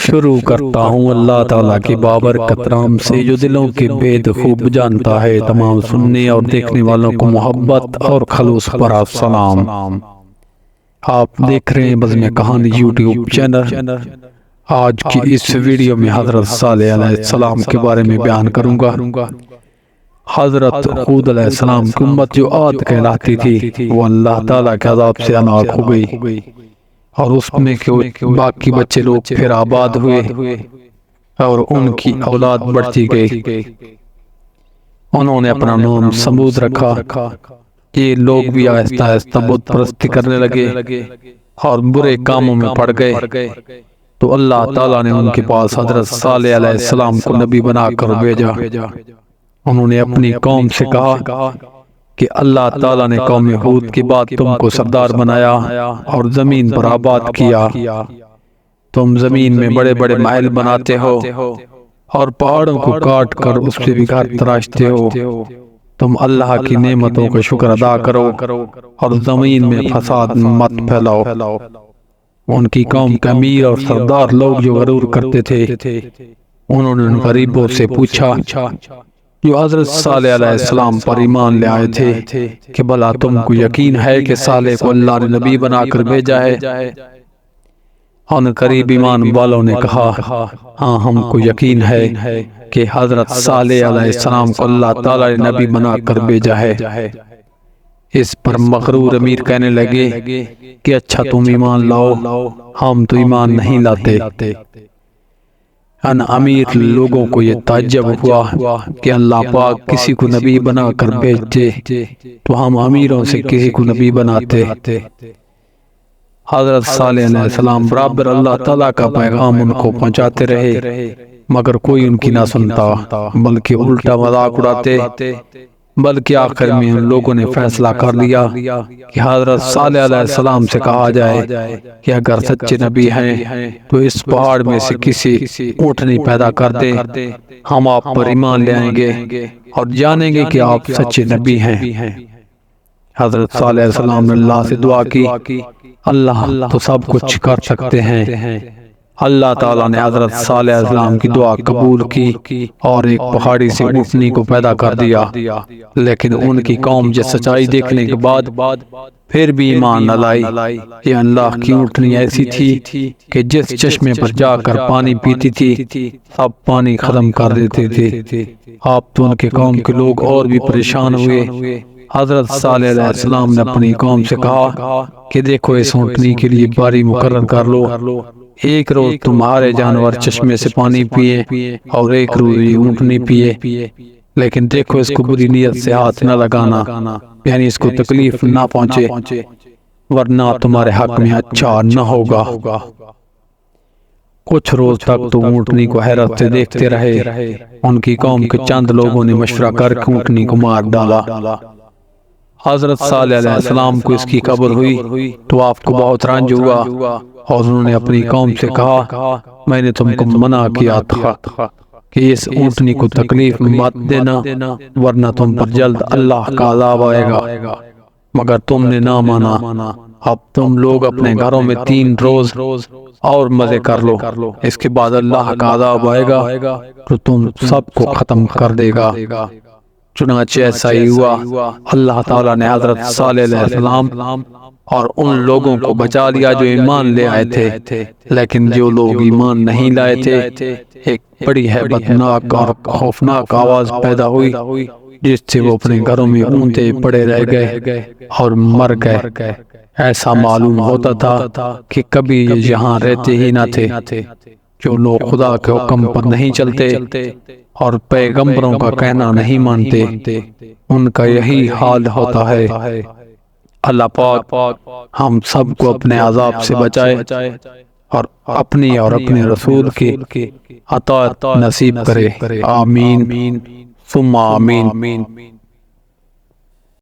شروع کرتا ہوں اللہ تعالیٰ کی بابرکت نام سے جو دلوں کے بید خوب جانتا ہے۔ تمام سننے اور دیکھنے والوں کو محبت اور خلوص پر سلام۔ آپ دیکھ رہے ہیں بزم کہانی یوٹیوب چینل۔ آج کی اس ویڈیو میں حضرت صالح علیہ السلام کے بارے میں بیان کروں گا۔ حضرت ہود علیہ السلام کی امت جو عاد کہلاتی تھی وہ اللہ تعالیٰ کے عذاب سے ہلاک ہو گئی، اور اس میں باقی بچے لوگ پھر آباد ہوئے اور ان کی اولاد بڑھتی گئی۔ انہوں نے اپنا نام سمود رکھا۔ یہ لوگ بھی آہستہ آہستہ بت پرستی کرنے لگے اور برے کاموں میں پڑ گئے، تو اللہ تعالیٰ نے ان کے پاس حضرت صالح علیہ السلام کو نبی بنا کر بھیجا۔ انہوں نے اپنی قوم سے کہا کہ اللہ تعالیٰ نے قوم ہود کے بعد تم کو سردار بنایا اور زمین پر آباد کیا۔ تم زمین میں بڑے بڑے محل بناتے ہو اور پہاڑوں کو کاٹ کر اس پہ بھی گھر تراشتے ہو۔ تم اللہ کی نعمتوں کا شکر ادا کرو اور زمین میں فساد مت پھیلاؤ۔ ان کی قوم کے امیر اور سردار لوگ جو غرور کرتے تھے، انہوں نے ان غریبوں سے پوچھا جو حضرت صالح علیہ السلام پر ایمان لے آئے تھے کہ بھلا تم کو یقین ہے کہ صالح کو اللہ نے نبی بنا کر بھیجا ہے؟ ان قریب ایمان والوں نے کہا ہاں، ہم کو یقین ہے کہ حضرت صالح علیہ السلام کو اللہ تعالیٰ نے نبی بنا کر بھیجا ہے۔ اس پر مغرور امیر کہنے لگے کہ اچھا تم ایمان لاؤ، ہم تو ایمان نہیں لاتے۔ ان امیر لوگوں کو یہ تعجب ہوا کہ اللہ پاک کسی کو نبی بنا کر بھیجتے تو ہم امیروں سے کسی کو نبی بناتے۔ حضرت صالح علیہ السلام برابر اللہ تعالیٰ کا پیغام ان کو پہنچاتے رہے، مگر کوئی ان کی نہ سنتا، بلکہ الٹا مذاق اڑاتے۔ بلکہ آخر میں ان لوگوں نے فیصلہ کر لیا کہ حضرت صالح علیہ السلام سے کہا جائے کہ اگر سچے نبی ہیں تو اس پہاڑ میں سے کسی اونٹنی پیدا کر دیں، ہم آپ پر ایمان لے آئیں گے اور جانیں گے کہ آپ سچے نبی ہیں۔ حضرت صالح علیہ السلام نے اللہ سے دعا کی، اللہ تو سب کچھ کر سکتے ہیں۔ اللہ تعالیٰ نے حضرت صالح علیہ السلام کی دعا قبول کی اور ایک پہاڑی سے اونٹنی کو پیدا کر دیا۔ لیکن ان کی قوم جس سچائی دیکھنے کے بعد پھر بھی ایمان نہ لائی۔ یہ اللہ کی اونٹنی ایسی تھی کہ جس چشمے پر جا کر پانی پیتی تھی سب پانی ختم کر دیتے تھے۔ آپ تو ان کے قوم کے لوگ اور بھی پریشان ہوئے۔ حضرت صالح علیہ السلام نے اپنی قوم سے کہا کہ دیکھو اس اونٹنی کے لیے باری مقرر کر لو، ایک روز تمہارے جانور چشمے سے پانی پیے اور ایک روز یہ اونٹنی پیے، لیکن دیکھو اس کو بری نیت سے ہاتھ نہ لگانا، یعنی اس کو تکلیف نہ پہنچے، ورنہ تمہارے حق میں اچھا نہ ہوگا۔ کچھ روز تک تو اونٹنی کو حیرت سے دیکھتے رہے۔ ان کی قوم کے چند لوگوں نے مشورہ کر کے اونٹنی کو مار ڈالا۔ حضرت صالح علیہ السلام کو اس کی خبر ہوئی تو آپ کو بہت رنج ہوا اور انہوں نے اپنی قوم سے کہا میں نے تم کو منع کیا تھا کہ اس اونٹنی کو تکلیف مت دینا، ورنہ تم پر جلد اللہ کا عذاب آئے گا، مگر تم نے نہ مانا۔ اب تم لوگ اپنے گھروں میں 3 روز اور مزے کر لو، اس کے بعد اللہ کا عذاب آئے گا تو تم سب کو ختم کر دے گا۔ چنانچہ ایسا ہی ہوا۔ اللہ تعالیٰ نے حضرت صالح علیہ السلام اور ان لوگوں کو بچا لیا جو ایمان لے آئے تھے، لیکن جو لوگ ایمان نہیں لائے تھے ایک بڑی ہیبت ناک اور خوفناک آواز پیدا ہوئی جس سے وہ اپنے گھروں میں اونتے پڑے رہ گئے اور مر گئے۔ ایسا معلوم ہوتا تھا کہ کبھی یہ یہاں رہتے ہی نہ تھے۔ جو لوگ خدا کے حکم پر نہیں چلتے اور پیغمبروں کا کہنا نہیں مانتے، ان کا یہی حال ہوتا ہے۔ اللہ پاک ہم سب کو اپنے عذاب سے بچائے اور اپنی اور اپنے رسول کی اطاعت نصیب کرے۔ آمین ثم آمین۔